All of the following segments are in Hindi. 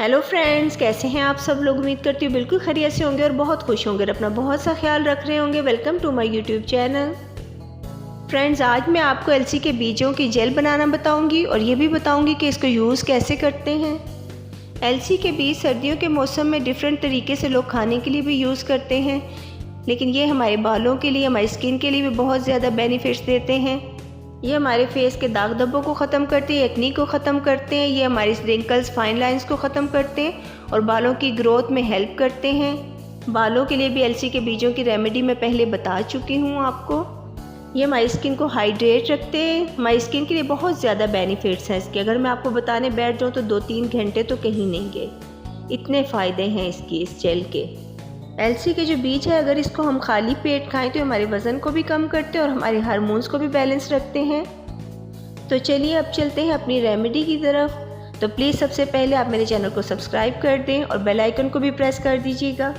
हेलो फ्रेंड्स, कैसे हैं आप सब लोग। उम्मीद करती हूँ बिल्कुल खैरियत से होंगे और बहुत खुश होंगे और अपना बहुत सा ख्याल रख रहे होंगे। Welcome to my YouTube channel. Friends, आज मैं आपको एलसी के बीजों की जेल बनाना बताऊंगी और ये भी बताऊंगी कि इसको यूज़ कैसे करते हैं। एलसी के बीज सर्दियों के मौसम में डिफरेंट तरीके से लोग खाने के लिए भी यूज़ करते हैं, लेकिन ये हमारे बालों के लिए, हमारी स्किन के लिए भी बहुत ज़्यादा बेनिफिट्स देते हैं। ये हमारे फेस के दाग धब्बों को ख़त्म करते हैं, एक्नी को ख़त्म करते हैं, ये हमारी रिंकल्स, फाइन लाइंस को ख़त्म करते हैं और बालों की ग्रोथ में हेल्प करते हैं। बालों के लिए भी एलसी के बीजों की रेमेडी मैं पहले बता चुकी हूँ आपको। ये हमारी स्किन को हाइड्रेट रखते हैं। हमारी स्किन के लिए बहुत ज़्यादा बेनिफिट्स हैं इसके। अगर मैं आपको बताने बैठ जाऊँ तो 2-3 घंटे तो कहीं नहीं गए, इतने फ़ायदे हैं इस जेल के। एलसी के जो बीज है, अगर इसको हम खाली पेट खाएं तो हमारे वज़न को भी कम करते हैं और हमारे हार्मोन्स को भी बैलेंस रखते हैं। तो चलिए अब चलते हैं अपनी रेमेडी की तरफ। तो प्लीज़ सबसे पहले आप मेरे चैनल को सब्सक्राइब कर दें और बेल आइकन को भी प्रेस कर दीजिएगा।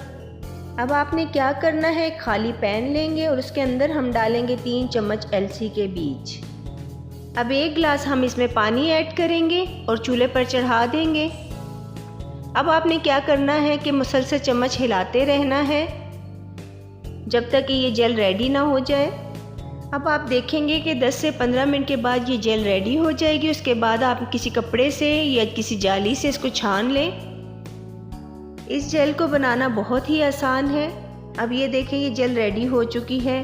अब आपने क्या करना है, खाली पैन लेंगे और उसके अंदर हम डालेंगे 3 चम्मच एलसी के बीज। अब 1 गिलास हम इसमें पानी ऐड करेंगे और चूल्हे पर चढ़ा देंगे। अब आपने क्या करना है कि मुसलसल चम्मच हिलाते रहना है जब तक कि ये जेल रेडी ना हो जाए। अब आप देखेंगे कि 10 से 15 मिनट के बाद ये जेल रेडी हो जाएगी। उसके बाद आप किसी कपड़े से या किसी जाली से इसको छान लें। इस जेल को बनाना बहुत ही आसान है। अब ये देखें, ये जेल रेडी हो चुकी है।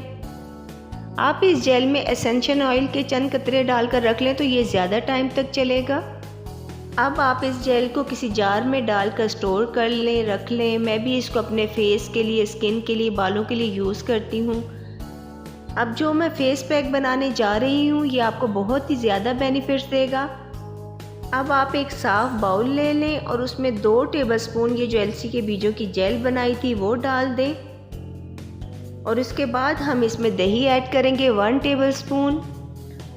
आप इस जेल में एसेंशियल ऑयल के चंद कतरे डालकर रख लें तो ये ज़्यादा टाइम तक चलेगा। अब आप इस जेल को किसी जार में डालकर स्टोर कर लें, रख लें। मैं भी इसको अपने फेस के लिए, स्किन के लिए, बालों के लिए यूज़ करती हूँ। अब जो मैं फेस पैक बनाने जा रही हूँ ये आपको बहुत ही ज़्यादा बेनिफिट्स देगा। अब आप एक साफ़ बाउल ले लें और उसमें 2 टेबलस्पून ये जो एलसी के बीजों की जेल बनाई थी वो डाल दें और उसके बाद हम इसमें दही ऐड करेंगे 1 टेबलस्पून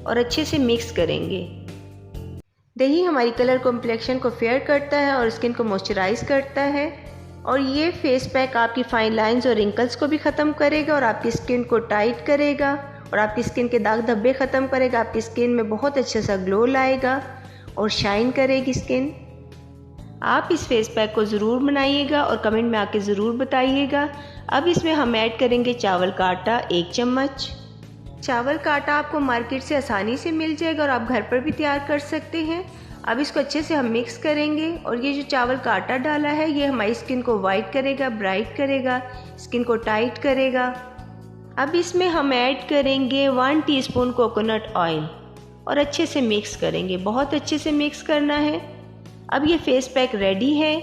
और अच्छे से मिक्स करेंगे। दही हमारी कलर कॉम्प्लेक्शन को फेयर करता है और स्किन को मॉइस्चराइज करता है और ये फेस पैक आपकी फाइन लाइंस और रिंकल्स को भी ख़त्म करेगा और आपकी स्किन को टाइट करेगा और आपकी स्किन के दाग धब्बे ख़त्म करेगा। आपकी स्किन में बहुत अच्छा सा ग्लो लाएगा और शाइन करेगी स्किन। आप इस फेस पैक को ज़रूर बनाइएगा और कमेंट में आके ज़रूर बताइएगा। अब इसमें हम ऐड करेंगे चावल का आटा 1 चम्मच। चावल का आटा आपको मार्केट से आसानी से मिल जाएगा और आप घर पर भी तैयार कर सकते हैं। अब इसको अच्छे से हम मिक्स करेंगे और ये जो चावल का आटा डाला है ये हमारी स्किन को वाइट करेगा, ब्राइट करेगा, स्किन को टाइट करेगा। अब इसमें हम ऐड करेंगे 1 टीस्पून कोकोनट ऑयल और अच्छे से मिक्स करेंगे। बहुत अच्छे से मिक्स करना है। अब ये फेस पैक रेडी है।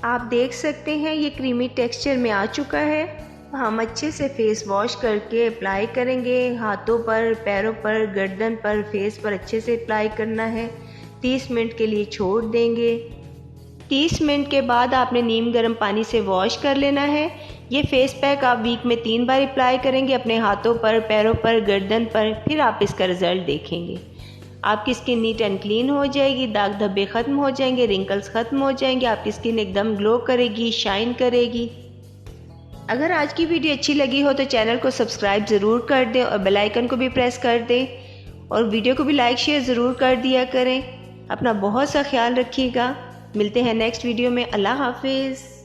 आप देख सकते हैं ये क्रीमी टेक्सचर में आ चुका है। हम अच्छे से फेस वॉश करके अप्लाई करेंगे। हाथों पर, पैरों पर, गर्दन पर, फेस पर अच्छे से अप्लाई करना है। 30 मिनट के लिए छोड़ देंगे। 30 मिनट के बाद आपने नीम गर्म पानी से वॉश कर लेना है। ये फेस पैक आप वीक में 3 बार अप्लाई करेंगे अपने हाथों पर, पैरों पर, गर्दन पर। फिर आप इसका रिज़ल्ट देखेंगे। आपकी स्किन नीट एंड क्लीन हो जाएगी, दाग धब्बे ख़त्म हो जाएंगे, रिंकल्स ख़त्म हो जाएंगे, आपकी स्किन एकदम ग्लो करेगी, शाइन करेगी। अगर आज की वीडियो अच्छी लगी हो तो चैनल को सब्सक्राइब ज़रूर कर दें और बेल आइकन को भी प्रेस कर दें और वीडियो को भी लाइक शेयर ज़रूर कर दिया करें। अपना बहुत सा ख्याल रखिएगा। मिलते हैं नेक्स्ट वीडियो में। अल्लाह हाफिज़।